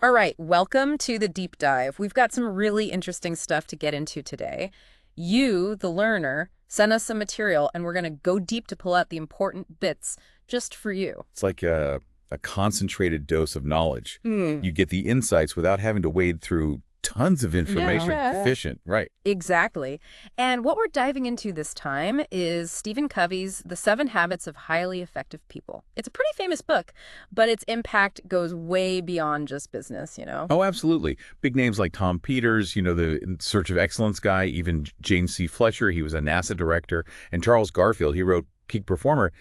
All right, welcome to the deep dive. We've got some really interesting stuff to get into today. You, the learner, sent us some material, and we're going to go deep to pull out the important bits just for you. It's like a concentrated dose of knowledge. Hmm. You get the insights without having to wade through tons of information. Yeah. Efficient, right. Exactly. And what we're diving into this time is Stephen Covey's The 7 Habits of Highly Effective People. It's a pretty famous book, but its impact goes way beyond just business. Oh, absolutely. Big names like Tom Peters, the In Search of Excellence guy, even James C. Fletcher, he was a NASA director, and Charles Garfield, he wrote Peak Performer.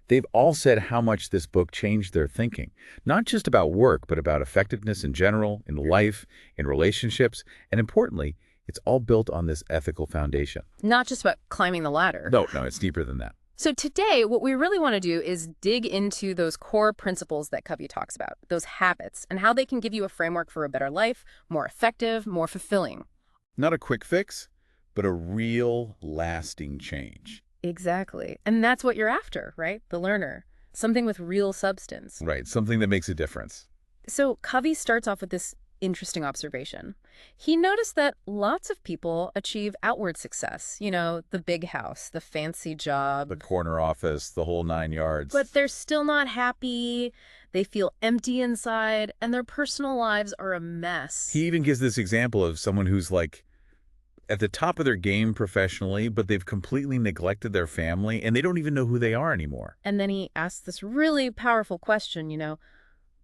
They've all said how much this book changed their thinking, not just about work, but about effectiveness in general, in life, in relationships, and importantly, it's all built on this ethical foundation. Not just about climbing the ladder. No, it's deeper than that. So today, what we really want to do is dig into those core principles that Covey talks about, those habits, and how they can give you a framework for a better life, more effective, more fulfilling. Not a quick fix, but a real lasting change. Exactly. And that's what you're after, right? The learner. Something with real substance. Right, something that makes a difference. So Covey starts off with this interesting observation. He noticed that lots of people achieve outward success, the big house, the fancy job. The corner office, the whole 9 yards. But they're still not happy. They feel empty inside, and their personal lives are a mess. He even gives this example of someone who's like at the top of their game professionally, but they've completely neglected their family and they don't even know who they are anymore. And then he asks this really powerful question,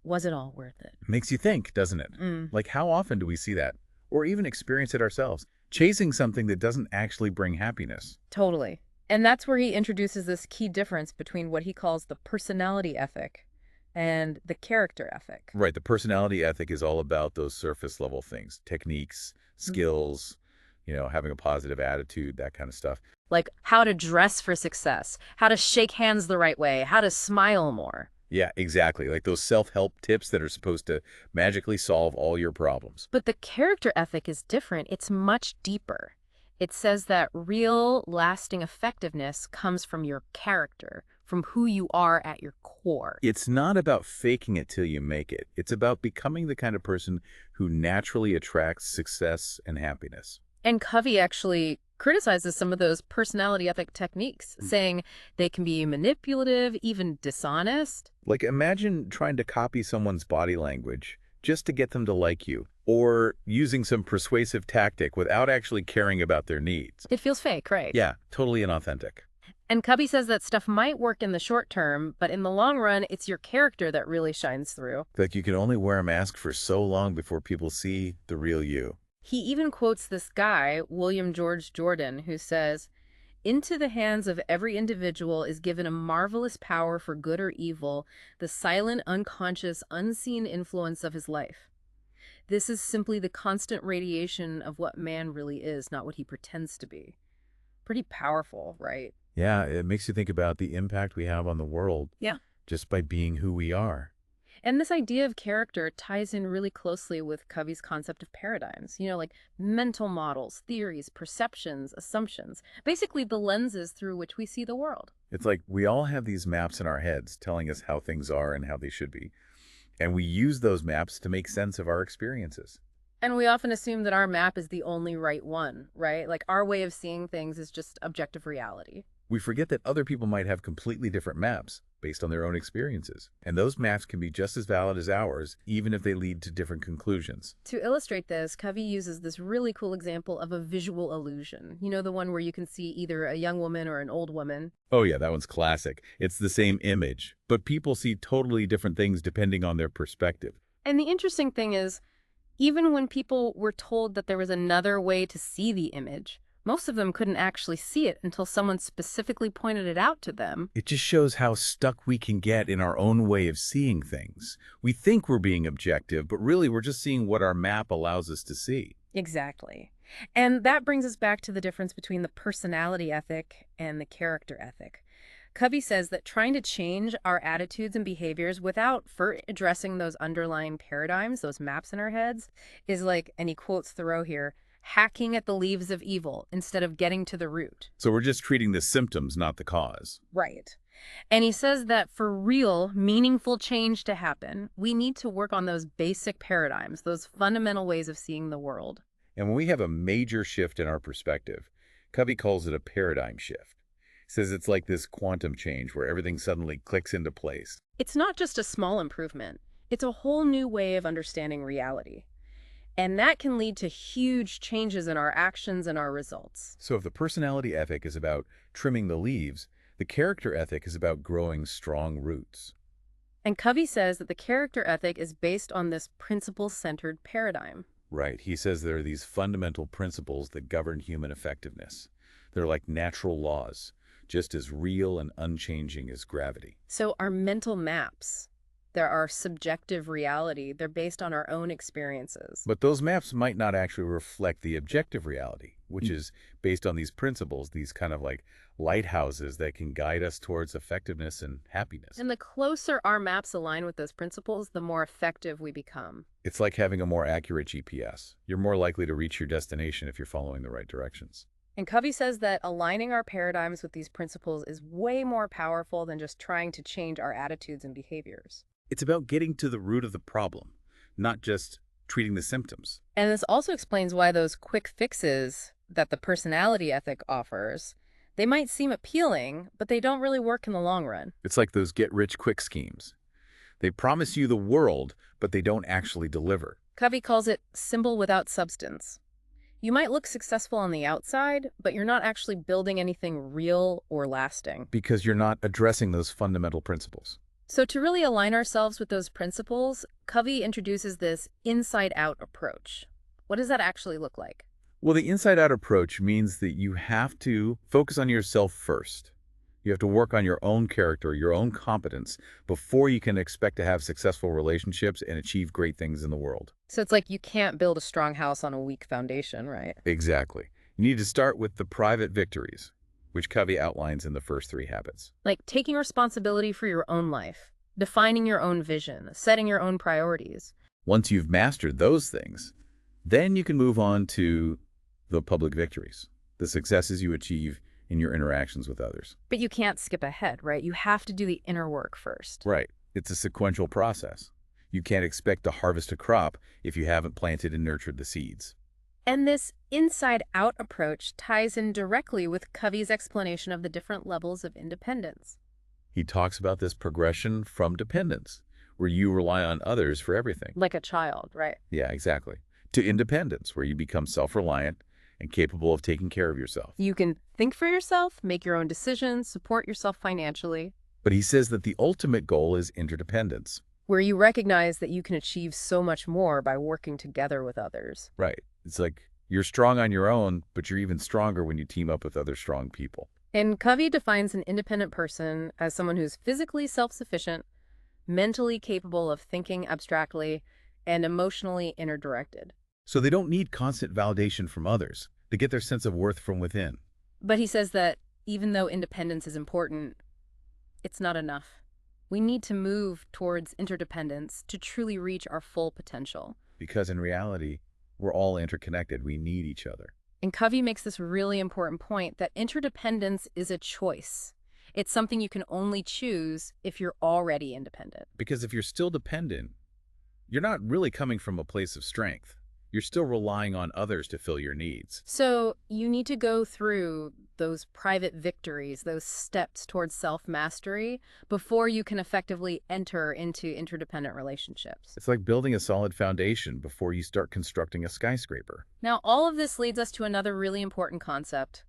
was it all worth it? Makes you think, doesn't it? Like, how often do we see that? Or even experience it ourselves? Chasing something that doesn't actually bring happiness. Totally. And that's where he introduces this key difference between what he calls the personality ethic and the character ethic. Right, the personality ethic is all about those surface level things, techniques, skills, having a positive attitude, that kind of stuff. Like how to dress for success, how to shake hands the right way, how to smile more. Yeah, exactly. Like those self-help tips that are supposed to magically solve all your problems. But the character ethic is different. It's much deeper. It says that real, lasting effectiveness comes from your character, from who you are at your core. It's not about faking it till you make it. It's about becoming the kind of person who naturally attracts success and happiness. And Covey actually criticizes some of those personality ethic techniques, saying they can be manipulative, even dishonest. Like, imagine trying to copy someone's body language just to get them to like you, or using some persuasive tactic without actually caring about their needs. It feels fake, right? Yeah, totally inauthentic. And Covey says that stuff might work in the short term, but in the long run, it's your character that really shines through. Like, you can only wear a mask for so long before people see the real you. He even quotes this guy, William George Jordan, who says, "Into the hands of every individual is given a marvelous power for good or evil, the silent, unconscious, unseen influence of his life. This is simply the constant radiation of what man really is, not what he pretends to be." Pretty powerful, right? Yeah, it makes you think about the impact we have on the world. Yeah. Just by being who we are. And this idea of character ties in really closely with Covey's concept of paradigms, like mental models, theories, perceptions, assumptions, basically the lenses through which we see the world. It's like we all have these maps in our heads telling us how things are and how they should be. And we use those maps to make sense of our experiences. And we often assume that our map is the only right one, right? Like our way of seeing things is just objective reality. We forget that other people might have completely different maps based on their own experiences. And those maps can be just as valid as ours, even if they lead to different conclusions. To illustrate this, Covey uses this really cool example of a visual illusion. The one where you can see either a young woman or an old woman. Oh yeah, that one's classic. It's the same image, but people see totally different things depending on their perspective. And the interesting thing is, even when people were told that there was another way to see the image, most of them couldn't actually see it until someone specifically pointed it out to them. It just shows how stuck we can get in our own way of seeing things. We think we're being objective, but really we're just seeing what our map allows us to see. Exactly. And that brings us back to the difference between the personality ethic and the character ethic. Covey says that trying to change our attitudes and behaviors without first addressing those underlying paradigms, those maps in our heads, is like, and he quotes Thoreau here, hacking at the leaves of evil instead of getting to the root. So we're just treating the symptoms, not the cause. Right. And he says that for real, meaningful change to happen, we need to work on those basic paradigms, those fundamental ways of seeing the world. And when we have a major shift in our perspective, Covey calls it a paradigm shift. He says it's like this quantum change where everything suddenly clicks into place. It's not just a small improvement, it's a whole new way of understanding reality. And that can lead to huge changes in our actions and our results. So if the personality ethic is about trimming the leaves, the character ethic is about growing strong roots. And Covey says that the character ethic is based on this principle-centered paradigm. Right. He says there are these fundamental principles that govern human effectiveness. They're like natural laws, just as real and unchanging as gravity. So our mental maps, they're our subjective reality. They're based on our own experiences. But those maps might not actually reflect the objective reality, which is based on these principles, these kind of like lighthouses that can guide us towards effectiveness and happiness. And the closer our maps align with those principles, the more effective we become. It's like having a more accurate GPS. You're more likely to reach your destination if you're following the right directions. And Covey says that aligning our paradigms with these principles is way more powerful than just trying to change our attitudes and behaviors. It's about getting to the root of the problem, not just treating the symptoms. And this also explains why those quick fixes that the personality ethic offers, they might seem appealing, but they don't really work in the long run. It's like those get-rich-quick schemes. They promise you the world, but they don't actually deliver. Covey calls it symbol without substance. You might look successful on the outside, but you're not actually building anything real or lasting. Because you're not addressing those fundamental principles. So to really align ourselves with those principles, Covey introduces this inside-out approach. What does that actually look like? Well, the inside-out approach means that you have to focus on yourself first. You have to work on your own character, your own competence, before you can expect to have successful relationships and achieve great things in the world. So it's like you can't build a strong house on a weak foundation, right? Exactly. You need to start with the private victories, which Covey outlines in the first 3 habits. Like taking responsibility for your own life, defining your own vision, setting your own priorities. Once you've mastered those things, then you can move on to the public victories, the successes you achieve in your interactions with others. But you can't skip ahead, right? You have to do the inner work first. Right. It's a sequential process. You can't expect to harvest a crop if you haven't planted and nurtured the seeds. And this inside-out approach ties in directly with Covey's explanation of the different levels of independence. He talks about this progression from dependence, where you rely on others for everything. Like a child, right? Yeah, exactly. To independence, where you become self-reliant and capable of taking care of yourself. You can think for yourself, make your own decisions, support yourself financially. But he says that the ultimate goal is interdependence. Where you recognize that you can achieve so much more by working together with others. Right. It's like you're strong on your own, but you're even stronger when you team up with other strong people. And Covey defines an independent person as someone who's physically self-sufficient, mentally capable of thinking abstractly, and emotionally inner-directed. So they don't need constant validation from others to get their sense of worth from within. But he says that even though independence is important, it's not enough. We need to move towards interdependence to truly reach our full potential. Because in reality, we're all interconnected. We need each other. And Covey makes this really important point that interdependence is a choice. It's something you can only choose if you're already independent. Because if you're still dependent, you're not really coming from a place of strength. You're still relying on others to fill your needs. So you need to go through those private victories, those steps towards self-mastery before you can effectively enter into interdependent relationships. It's like building a solid foundation before you start constructing a skyscraper. Now, all of this leads us to another really important concept,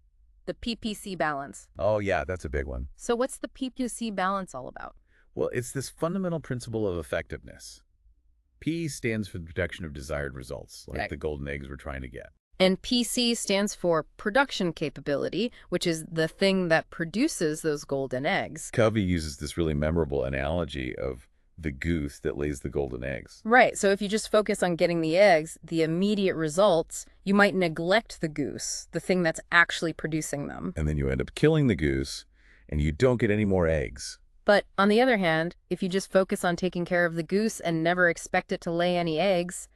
the PPC balance. Oh yeah, that's a big one. So what's the PPC balance all about? Well, it's this fundamental principle of effectiveness. P stands for the production of desired results, like the golden eggs we're trying to get. And PC stands for production capability, which is the thing that produces those golden eggs. Covey uses this really memorable analogy of the goose that lays the golden eggs. Right. So if you just focus on getting the eggs, the immediate results, you might neglect the goose, the thing that's actually producing them. And then you end up killing the goose, and you don't get any more eggs. But on the other hand, if you just focus on taking care of the goose and never expect it to lay any eggs,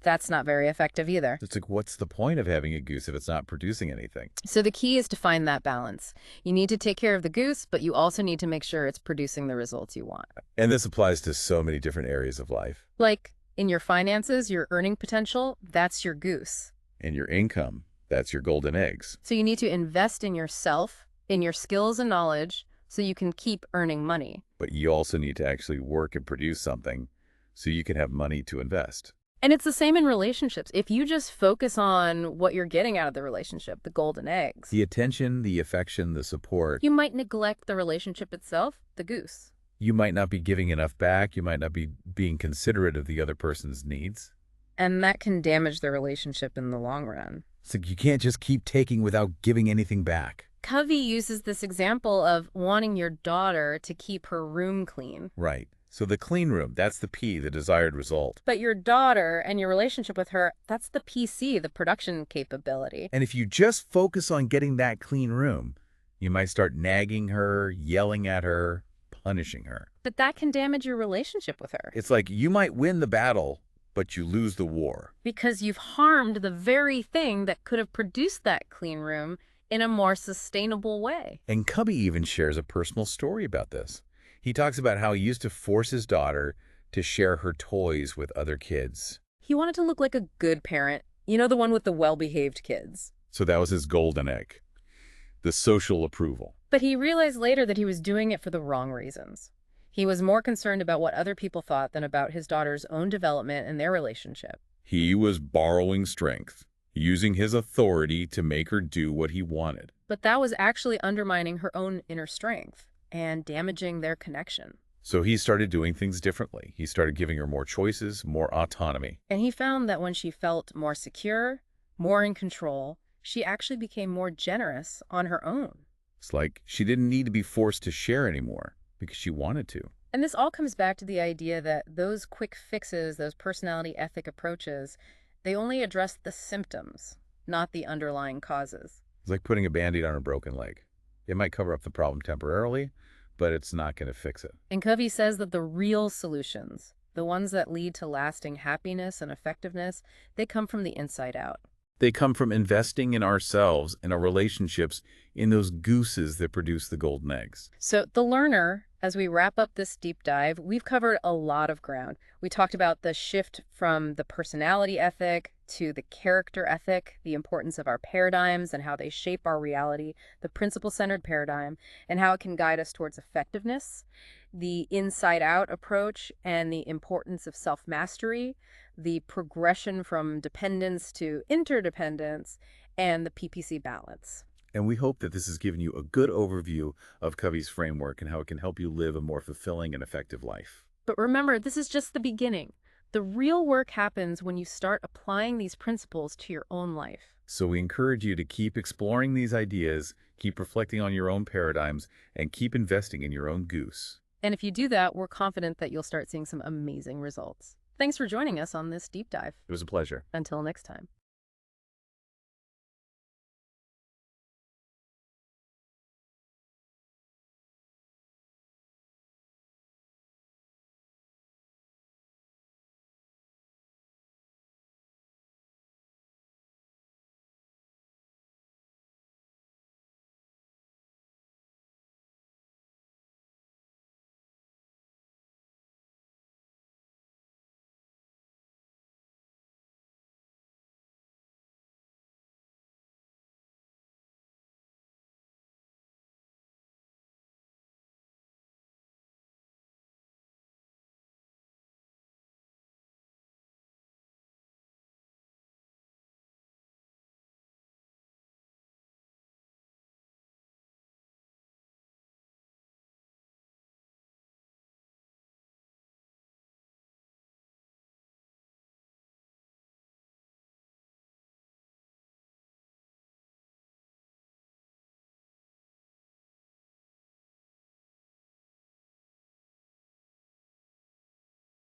That's not very effective either. It's like, what's the point of having a goose if it's not producing anything? So the key is to find that balance. You need to take care of the goose, but you also need to make sure it's producing the results you want. And this applies to so many different areas of life. Like in your finances, your earning potential, that's your goose. And your income, that's your golden eggs. So you need to invest in yourself, in your skills and knowledge, so you can keep earning money. But you also need to actually work and produce something so you can have money to invest. And it's the same in relationships. If you just focus on what you're getting out of the relationship, the golden eggs, The attention, the affection, the support, you might neglect the relationship itself, the goose. you might not be giving enough back. You might not be being considerate of the other person's needs. And that can damage the relationship in the long run. It's like you can't just keep taking without giving anything back. Covey uses this example of wanting your daughter to keep her room clean. Right. So the clean room, that's the P, the desired result. But your daughter and your relationship with her, that's the PC, the production capability. And if you just focus on getting that clean room, you might start nagging her, yelling at her, punishing her. But that can damage your relationship with her It's like you might win the battle, but you lose the war. because you've harmed the very thing that could have produced that clean room in a more sustainable way. And Cubby even shares a personal story about this. He talks about how he used to force his daughter to share her toys with other kids. He wanted to look like a good parent, you know, the one with the well-behaved kids. So that was his golden egg, the social approval. But he realized later that he was doing it for the wrong reasons. He was more concerned about what other people thought than about his daughter's own development and their relationship. He was borrowing strength, using his authority to make her do what he wanted. But that was actually undermining her own inner strength and damaging their connection. So he started doing things differently. He started giving her more choices, more autonomy. And he found that when she felt more secure, more in control, she actually became more generous on her own. It's like she didn't need to be forced to share anymore because she wanted to. And this all comes back to the idea that those quick fixes, those personality ethic approaches, they only address the symptoms, not the underlying causes. It's like putting a Band-Aid on a broken leg. It might cover up the problem temporarily, but it's not going to fix it. And Covey says that the real solutions, the ones that lead to lasting happiness and effectiveness, they come from the inside out. They come from investing in ourselves and our relationships in those gooses that produce the golden eggs. So the learner, as we wrap up this deep dive, we've covered a lot of ground. We talked about the shift from the personality ethic to the character ethic, the importance of our paradigms and how they shape our reality, the principle-centered paradigm, and how it can guide us towards effectiveness, the inside-out approach and the importance of self-mastery, the progression from dependence to interdependence, and the PPC balance. And we hope that this has given you a good overview of Covey's framework and how it can help you live a more fulfilling and effective life. But remember, this is just the beginning. The real work happens when you start applying these principles to your own life. So we encourage you to keep exploring these ideas, keep reflecting on your own paradigms, and keep investing in your own goose. And if you do that, we're confident that you'll start seeing some amazing results. Thanks for joining us on this deep dive. It was a pleasure. Until next time.